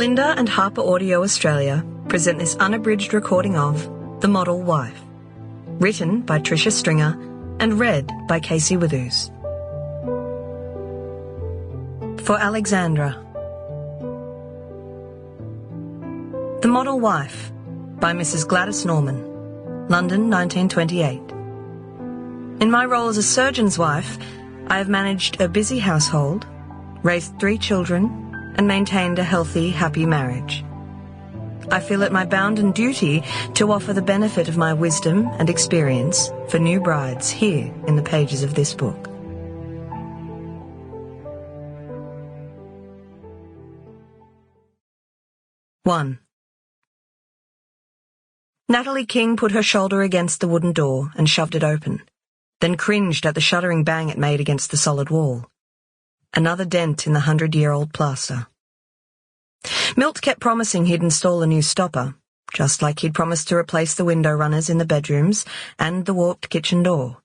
Belinda and Harper Audio Australia present this unabridged recording of The Model Wife, written by Tricia Stringer and read by Withoos. For Alexandra. The Model Wife by Mrs. Gladys Norman, London, 1928. In my role as a surgeon's wife, I have managed a busy household, raised 3 children, and maintained a healthy, happy marriage. I feel it my bounden duty to offer the benefit of my wisdom and experience for new brides here in the pages of this book. One. Natalie King put her shoulder against the wooden door and shoved it open, then cringed at the shuddering bang it made against the solid wall. Another dent in the 100-year-old plaster. Milt kept promising he'd install a new stopper, just like he'd promised to replace the window runners in the bedrooms and the warped kitchen door.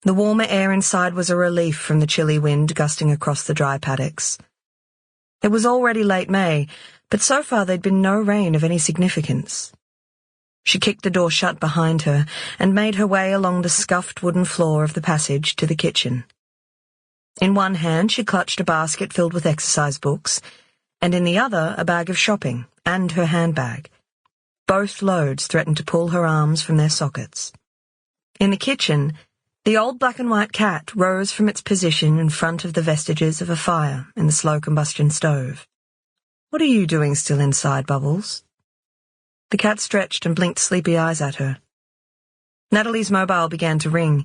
The warmer air inside was a relief from the chilly wind gusting across the dry paddocks. It was already late May, but so far there'd been no rain of any significance. She kicked the door shut behind her and made her way along the scuffed wooden floor of the passage to the kitchen. In one hand she clutched a basket filled with exercise books, and in the other a bag of shopping and her handbag. Both loads threatened to pull her arms from their sockets. In the kitchen, the old black and white cat rose from its position in front of the vestiges of a fire in the slow combustion stove. "What are you doing still inside, Bubbles?" The cat stretched and blinked sleepy eyes at her. Natalie's mobile began to ring.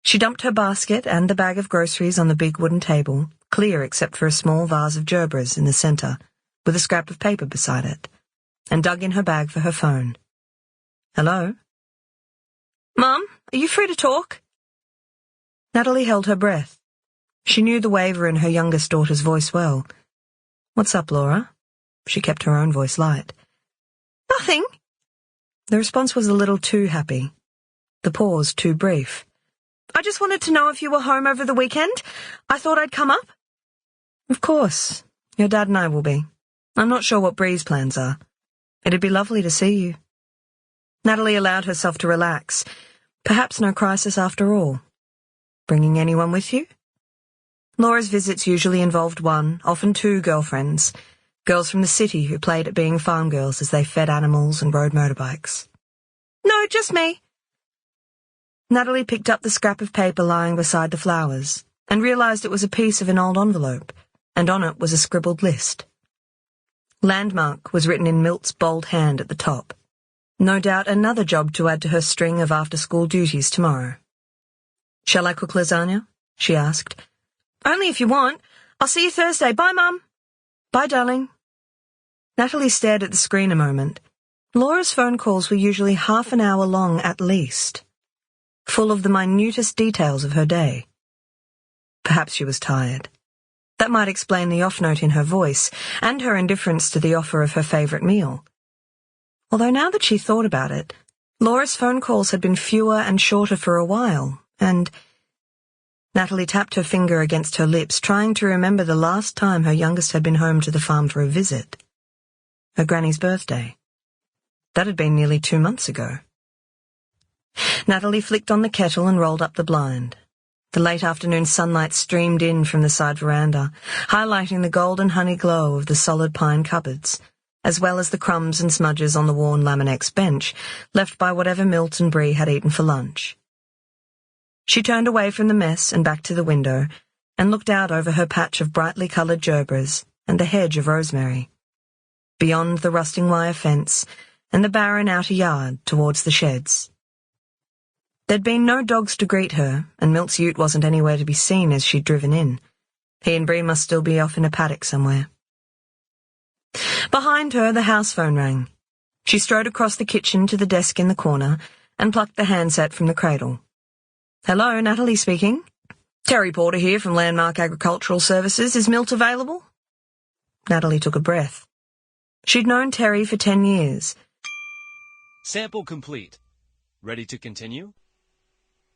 She dumped her basket and the bag of groceries on the big wooden table, clear except for a small vase of gerbers in the centre, with a scrap of paper beside it, and dug in her bag for her phone. "Hello?" "Mum, are you free to talk?" Natalie held her breath. She knew the waver in her youngest daughter's voice well. "What's up, Laura?" She kept her own voice light. "Nothing." The response was a little too happy. The pause too brief. "I just wanted to know if you were home over the weekend. I thought I'd come up." "Of course. Your dad and I will be. I'm not sure what Bree's plans are. It'd be lovely to see you." Natalie allowed herself to relax. Perhaps no crisis after all. "Bringing anyone with you?" Laura's visits usually involved 1, often 2 girlfriends, girls from the city who played at being farm girls as they fed animals and rode motorbikes. "No, just me." Natalie picked up the scrap of paper lying beside the flowers and realised it was a piece of an old envelope, and on it was a scribbled list. Landmark was written in Milt's bold hand at the top. No doubt another job to add to her string of after-school duties tomorrow. "Shall I cook lasagna?" she asked. "Only if you want. I'll see you Thursday. Bye, Mum." "Bye, darling." Natalie stared at the screen a moment. Laura's phone calls were usually half an hour long at least, full of the minutest details of her day. Perhaps she was tired. That might explain the off-note in her voice and her indifference to the offer of her favourite meal. Although now that she thought about it, Laura's phone calls had been fewer and shorter for a while, and Natalie tapped her finger against her lips, trying to remember the last time her youngest had been home to the farm for a visit. Her granny's birthday. That had been nearly 2 months ago. Natalie flicked on the kettle and rolled up the blind. The late afternoon sunlight streamed in from the side veranda, highlighting the golden honey glow of the solid pine cupboards, as well as the crumbs and smudges on the worn Laminex bench, left by whatever Milt and Bree had eaten for lunch. She turned away from the mess and back to the window, and looked out over her patch of brightly coloured gerbers and the hedge of rosemary, beyond the rusting wire fence and the barren outer yard towards the sheds. There'd been no dogs to greet her, and Milt's ute wasn't anywhere to be seen as she'd driven in. He and Bree must still be off in a paddock somewhere. Behind her, the house phone rang. She strode across the kitchen to the desk in the corner and plucked the handset from the cradle. "Hello, Natalie speaking. Terry Porter here from Landmark Agricultural Services. Is Milt available?" Natalie took a breath. She'd known Terry for 10 years. Sample complete. Ready to continue?